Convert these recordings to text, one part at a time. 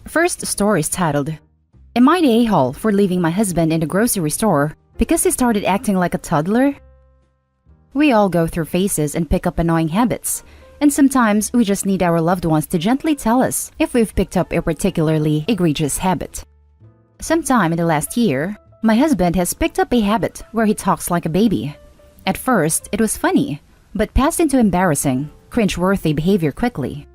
First story is titled, Am I the a-hole for leaving my husband in the grocery store because he started acting like a toddler? We all go through phases and pick up annoying habits, and sometimes we just need our loved ones to gently tell us if we've picked up a particularly egregious habit. Sometime in the last year, my husband has picked up a habit where he talks like a baby. At first, it was funny, but passed into embarrassing, cringe-worthy behavior quickly.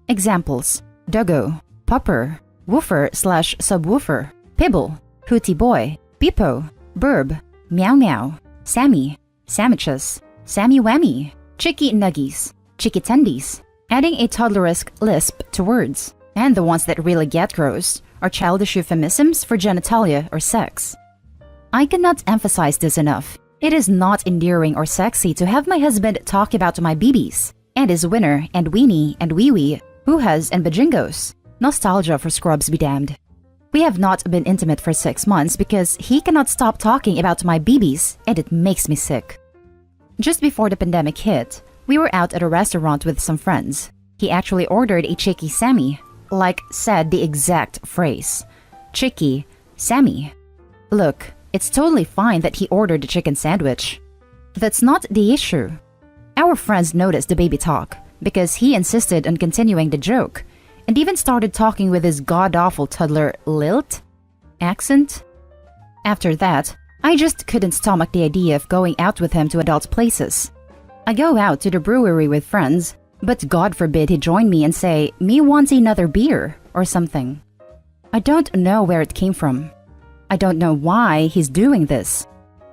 Examples: doggo, pupper, woofer/subwoofer, pibble, hootie boy, peepo, burb, meow meow, Sammy, sandwiches, Sammy whammy, chicky nuggies, chicky tendies, adding a toddleresque lisp to words. And the ones that really get gross are childish euphemisms for genitalia or sex. I cannot emphasize this enough. It is not endearing or sexy to have my husband talk about my BBs, and his winner and weenie and wee-wee, hoo-has and bajingos. Nostalgia for scrubs be damned. We have not been intimate for 6 months because he cannot stop talking about my BBs, and it makes me sick. Just before the pandemic hit, we were out at a restaurant with some friends. He actually ordered a chicky Sammy, like said the exact phrase. Chicky Sammy. Look, it's totally fine that he ordered a chicken sandwich. That's not the issue. Our friends noticed the baby talk because he insisted on continuing the joke and even started talking with his god-awful toddler lilt accent. After that, I just couldn't stomach the idea of going out with him to adult places. I go out to the brewery with friends, but God forbid he join me and say, "Me wants another beer," or something. I don't know where it came from. I don't know why he's doing this.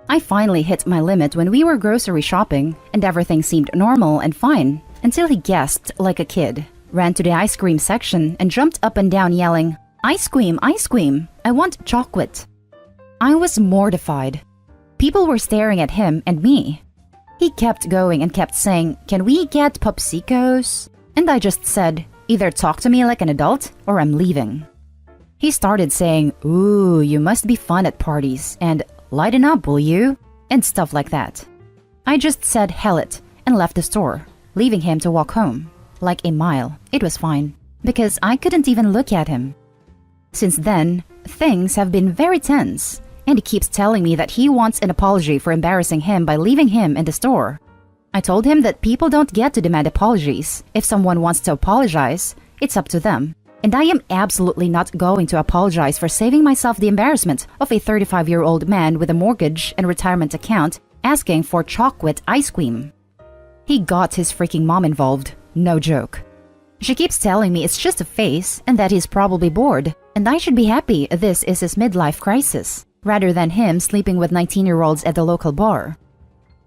I finally hit my limit when we were grocery shopping, and everything seemed normal and fine, until he gasped like a kid, ran to the ice cream section, and jumped up and down yelling, ice cream, I want chocolate." I was mortified. People were staring at him and me. He kept going and kept saying, "Can we get popsicos?" And I just said, "Either talk to me like an adult or I'm leaving." He started saying, "Ooh, you must be fun at parties," and "Lighten up, will you?" and stuff like that. I just said hell it and left the store, leaving him to walk home. Like a mile. It was fine, because I couldn't even look at him. Since then, things have been very tense, and he keeps telling me that he wants an apology for embarrassing him by leaving him in the store. I told him that people don't get to demand apologies. If someone wants to apologize, it's up to them. And I am absolutely not going to apologize for saving myself the embarrassment of a 35-year-old man with a mortgage and retirement account asking for chocolate ice cream. He got his freaking mom involved. No joke. She keeps telling me it's just a phase and that he's probably bored, and I should be happy this is his midlife crisis, rather than him sleeping with 19-year-olds at the local bar.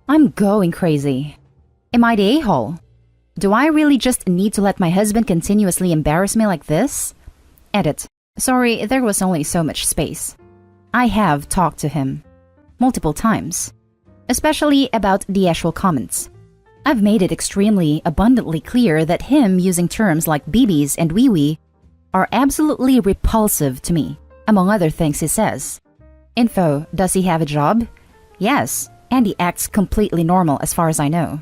I'm going crazy. Am I the a-hole? Do I really just need to let my husband continuously embarrass me like this? Edit. Sorry, there was only so much space. I have talked to him. Multiple times. Especially about the actual comments. I've made it extremely abundantly clear that him using terms like BBs and wee-wee are absolutely repulsive to me, among other things he says. Info, does he have a job? Yes, and he acts completely normal as far as I know.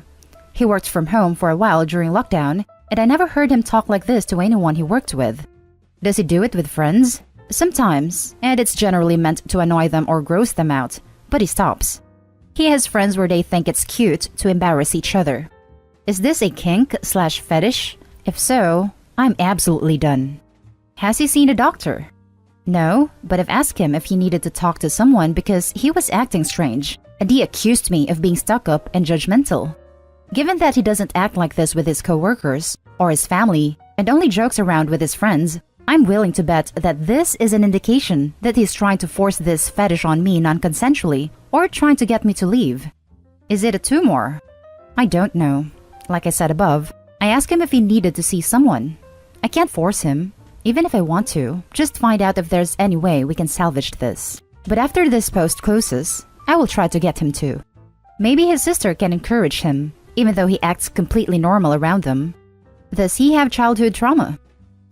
He worked from home for a while during lockdown, and I never heard him talk like this to anyone he worked with. Does he do it with friends? Sometimes, and it's generally meant to annoy them or gross them out, but he stops. He has friends where they think it's cute to embarrass each other. Is this a kink/fetish? If so, I'm absolutely done. Has he seen a doctor? No, but I've asked him if he needed to talk to someone because he was acting strange, and he accused me of being stuck up and judgmental. Given that he doesn't act like this with his coworkers or his family and only jokes around with his friends, I'm willing to bet that this is an indication that he's trying to force this fetish on me non-consensually or trying to get me to leave. Is it a tumor? I don't know. Like I said above, I asked him if he needed to see someone. I can't force him, even if I want to, just find out if there's any way we can salvage this. But after this post closes, I will try to get him to. Maybe his sister can encourage him, even though he acts completely normal around them. Does he have childhood trauma?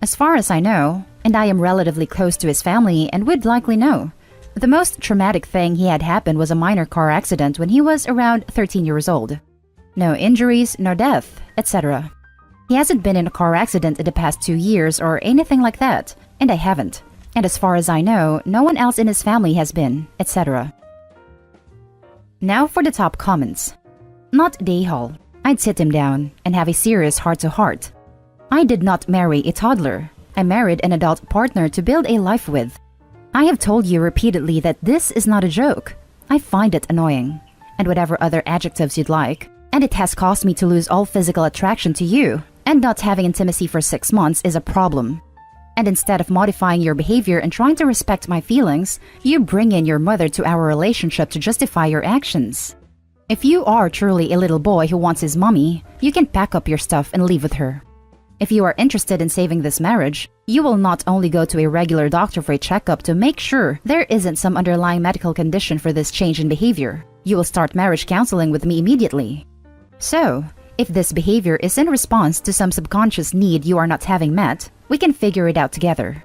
As far as I know, and I am relatively close to his family and would likely know, the most traumatic thing he had happened was a minor car accident when he was around 13 years old. No injuries, no death, etc. He hasn't been in a car accident in the past 2 years or anything like that, and I haven't. And as far as I know, no one else in his family has been, etc. Now for the top comments. Not Dayhall. I'd sit him down and have a serious heart-to-heart. I did not marry a toddler. I married an adult partner to build a life with. I have told you repeatedly that this is not a joke. I find it annoying. And whatever other adjectives you'd like. And it has caused me to lose all physical attraction to you. And not having intimacy for 6 months is a problem. And instead of modifying your behavior and trying to respect my feelings, you bring in your mother to our relationship to justify your actions. If you are truly a little boy who wants his mommy, you can pack up your stuff and leave with her. If you are interested in saving this marriage, you will not only go to a regular doctor for a checkup to make sure there isn't some underlying medical condition for this change in behavior. You will start marriage counseling with me immediately. So, if this behavior is in response to some subconscious need you are not having met, we can figure it out together.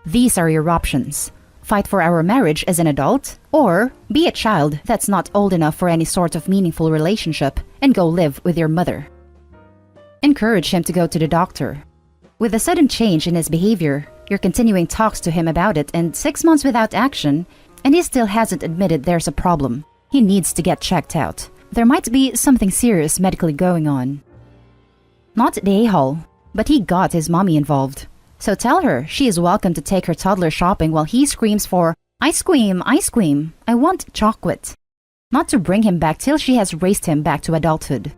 These are your options. Fight for our marriage as an adult, or be a child that's not old enough for any sort of meaningful relationship and go live with your mother. Encourage him to go to the doctor. With a sudden change in his behavior, you're continuing talks to him about it and 6 months without action, and he still hasn't admitted there's a problem. He needs to get checked out. There might be something serious medically going on. Not Dayhall, but he got his mommy involved. So tell her she is welcome to take her toddler shopping while he screams for, "Ice cream, ice cream, I want chocolate." Not to bring him back till she has raised him back to adulthood.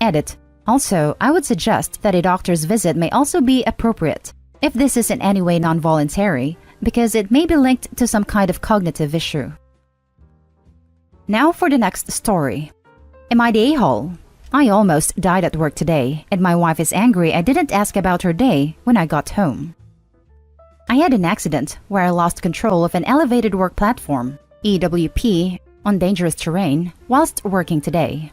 Edit. Also, I would suggest that a doctor's visit may also be appropriate, if this is in any way non-voluntary, because it may be linked to some kind of cognitive issue. Now for the next story. Am I the a-hole? I almost died at work today, and my wife is angry I didn't ask about her day when I got home. I had an accident where I lost control of an elevated work platform, EWP, on dangerous terrain, whilst working today.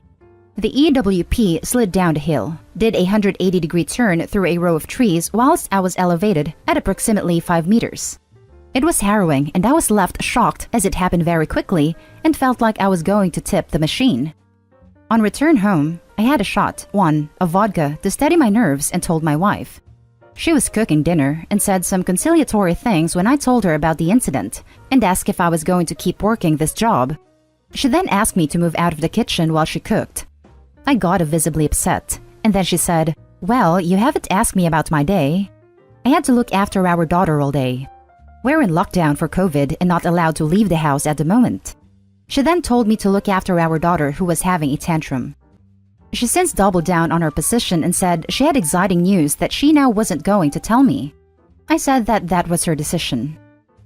The EWP slid down the hill, did a 180-degree turn through a row of trees whilst I was elevated at approximately 5 meters. It was harrowing, and I was left shocked as it happened very quickly and felt like I was going to tip the machine. On return home, I had a shot, of vodka to steady my nerves and told my wife. She was cooking dinner and said some conciliatory things when I told her about the incident and asked if I was going to keep working this job. She then asked me to move out of the kitchen while she cooked. I got visibly upset, and then she said, "Well, you haven't asked me about my day." I had to look after our daughter all day. We're in lockdown for COVID and not allowed to leave the house at the moment. She then told me to look after our daughter who was having a tantrum. She since doubled down on her position and said she had exciting news that she now wasn't going to tell me. I said that that was her decision.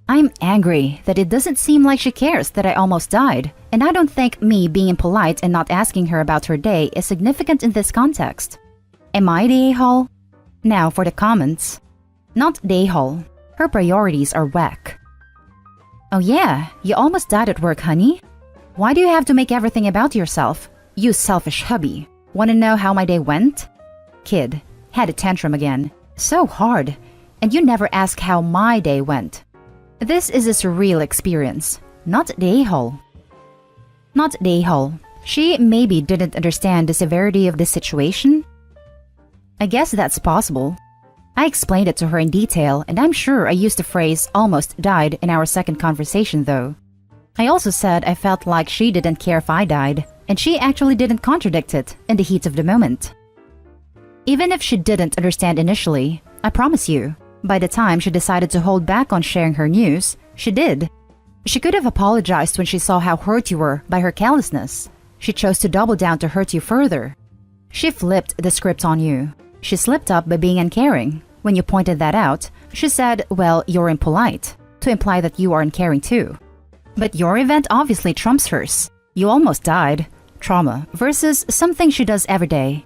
I'm angry that it doesn't seem like she cares that I almost died, and I don't think me being impolite and not asking her about her day is significant in this context. Am I the a-hole? Now for the comments. Not the a-hole. Her priorities are whack. Oh yeah, you almost died at work, honey? Why do you have to make everything about yourself? You selfish hubby. Want to know how my day went? Kid. Had a tantrum again. So hard. And you never ask how my day went. This is a surreal experience. Not the a-hole. Not the a-hole. She maybe didn't understand the severity of the situation? I guess that's possible. I explained it to her in detail, and I'm sure I used the phrase "almost died" in our second conversation though. I also said I felt like she didn't care if I died, and she actually didn't contradict it in the heat of the moment. Even if she didn't understand initially, I promise you, by the time she decided to hold back on sharing her news, she did. She could have apologized when she saw how hurt you were by her callousness. She chose to double down to hurt you further. She flipped the script on you. She slipped up by being uncaring. When you pointed that out, she said, "Well, you're impolite," to imply that you are uncaring too. But your event obviously trumps hers. You almost died. Trauma versus something she does every day.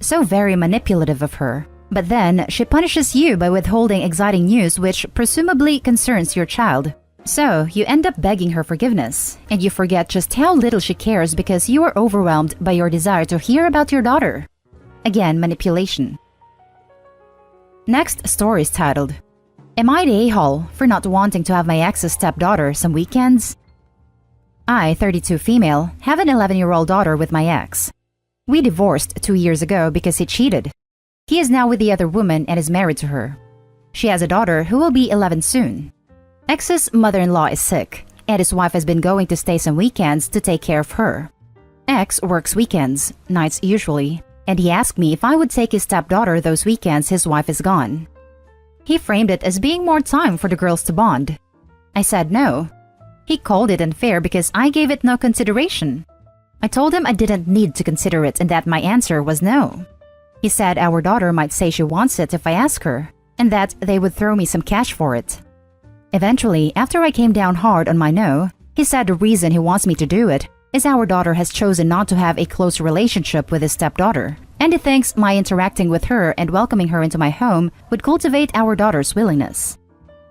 So very manipulative of her. But then she punishes you by withholding exciting news which presumably concerns your child. So you end up begging her forgiveness, and you forget just how little she cares because you are overwhelmed by your desire to hear about your daughter. Again, manipulation. Next story is titled, Am I the a-hole for not wanting to have my ex's stepdaughter some weekends? I, 32 female, have an 11-year-old daughter with my ex. We divorced 2 years ago because he cheated. He is now with the other woman and is married to her. She has a daughter who will be 11 soon. Ex's mother-in-law is sick, and his wife has been going to stay some weekends to take care of her. Ex works weekends, nights usually, and he asked me if I would take his stepdaughter those weekends his wife is gone. He framed it as being more time for the girls to bond. I said no. He called it unfair because I gave it no consideration. I told him I didn't need to consider it and that my answer was no. He said our daughter might say she wants it if I ask her, and that they would throw me some cash for it. Eventually, after I came down hard on my no, he said the reason he wants me to do it is our daughter has chosen not to have a close relationship with his stepdaughter, and he thinks my interacting with her and welcoming her into my home would cultivate our daughter's willingness.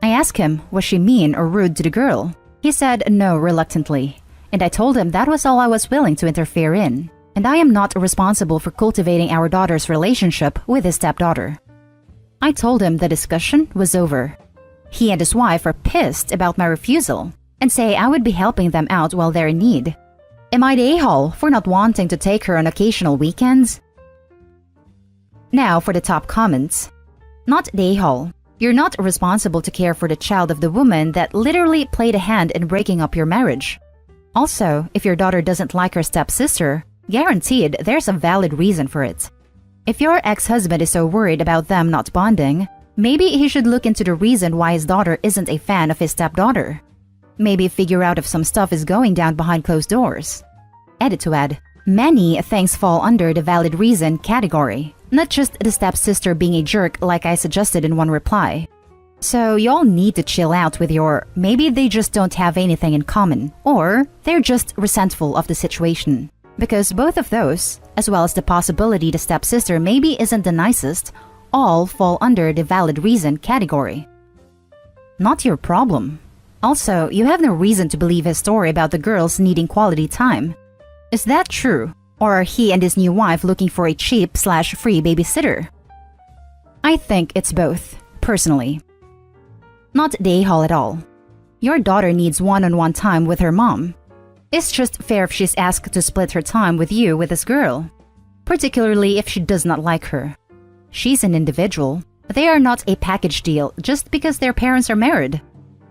I asked him, was she mean or rude to the girl? He said no reluctantly, and I told him that was all I was willing to interfere in, and I am not responsible for cultivating our daughter's relationship with his stepdaughter. I told him the discussion was over. He and his wife are pissed about my refusal and say I would be helping them out while they're in need. Am I the a-hole for not wanting to take her on occasional weekends? Now for the top comments. Not the a-hole. You're not responsible to care for the child of the woman that literally played a hand in breaking up your marriage. Also, if your daughter doesn't like her stepsister, guaranteed there's a valid reason for it. If your ex-husband is so worried about them not bonding, maybe he should look into the reason why his daughter isn't a fan of his stepdaughter. Maybe figure out if some stuff is going down behind closed doors. Edit to add, many things fall under the valid reason category, not just the stepsister being a jerk like I suggested in one reply. So y'all need to chill out with your maybe they just don't have anything in common, or they're just resentful of the situation. Because both of those, as well as the possibility the stepsister maybe isn't the nicest, all fall under the valid reason category. Not your problem. Also, you have no reason to believe his story about the girls needing quality time. Is that true? Or are he and his new wife looking for a cheap/free babysitter? I think it's both, personally. Not the a-hole at all. Your daughter needs one-on-one time with her mom. It's just fair if she's asked to split her time with you with this girl, particularly if she does not like her. She's an individual. They are not a package deal just because their parents are married.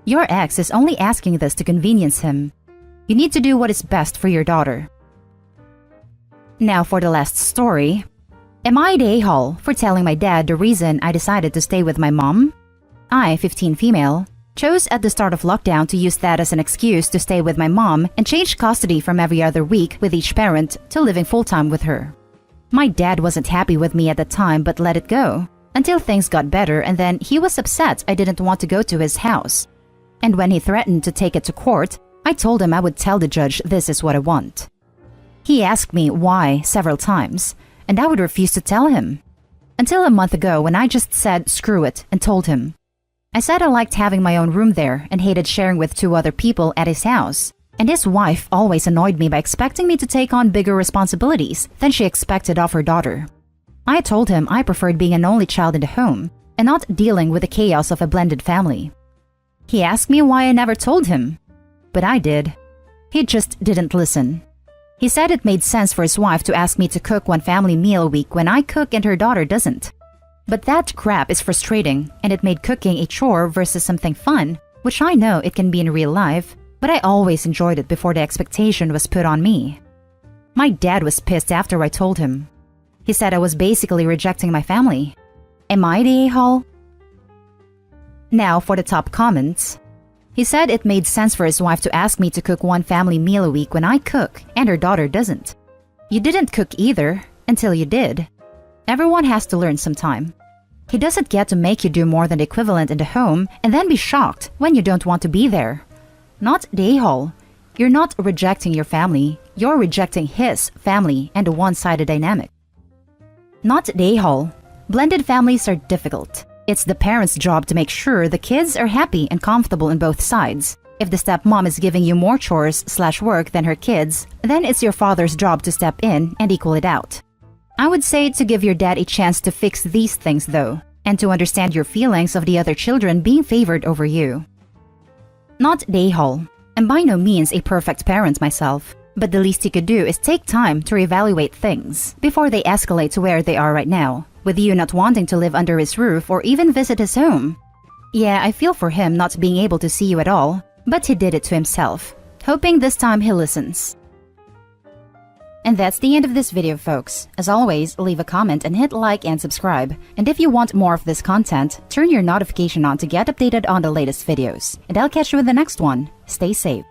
Your ex is only asking this to convenience him. You need to do what is best for your daughter. Now for the last story. Am I the a-hole for telling my dad the reason I decided to stay with my mom? I, 15 female, chose at the start of lockdown to use that as an excuse to stay with my mom and change custody from every other week with each parent to living full-time with her. My dad wasn't happy with me at the time but let it go, until things got better, and then he was upset I didn't want to go to his house. And when he threatened to take it to court, I told him I would tell the judge this is what I want. He asked me why several times, and I would refuse to tell him. Until a month ago when I just said screw it and told him. I said I liked having my own room there and hated sharing with 2 other people at his house. And his wife always annoyed me by expecting me to take on bigger responsibilities than she expected of her daughter. I told him I preferred being an only child in the home and not dealing with the chaos of a blended family. He asked me why I never told him, but I did. He just didn't listen. He said it made sense for his wife to ask me to cook one family meal a week when I cook and her daughter doesn't. But that crap is frustrating, and it made cooking a chore versus something fun, which I know it can be in real life, but I always enjoyed it before the expectation was put on me. My dad was pissed after I told him. He said I was basically rejecting my family. Am I the a-hole? Now for the top comments. He said it made sense for his wife to ask me to cook one family meal a week when I cook and her daughter doesn't. You didn't cook either until you did. Everyone has to learn sometime. He doesn't get to make you do more than the equivalent in the home and then be shocked when you don't want to be there. Not the a-hole. You're not rejecting your family, you're rejecting his family and a one-sided dynamic. Not the a-hole. Blended families are difficult. It's the parents' job to make sure the kids are happy and comfortable on both sides. If the stepmom is giving you more chores/work than her kids, then it's your father's job to step in and equal it out. I would say to give your dad a chance to fix these things though, and to understand your feelings of the other children being favored over you. Not the a-hole. I'm by no means a perfect parent myself, but the least you could do is take time to reevaluate things before they escalate to where they are right now, with you not wanting to live under his roof or even visit his home, Yeah, I feel for him not being able to see you at all, but he did it to himself. Hoping this time he listens. And that's the end of this video, folks. As always, leave a comment and hit like and subscribe. And if you want more of this content, turn your notification on to get updated on the latest videos. And I'll catch you in the next one. Stay safe.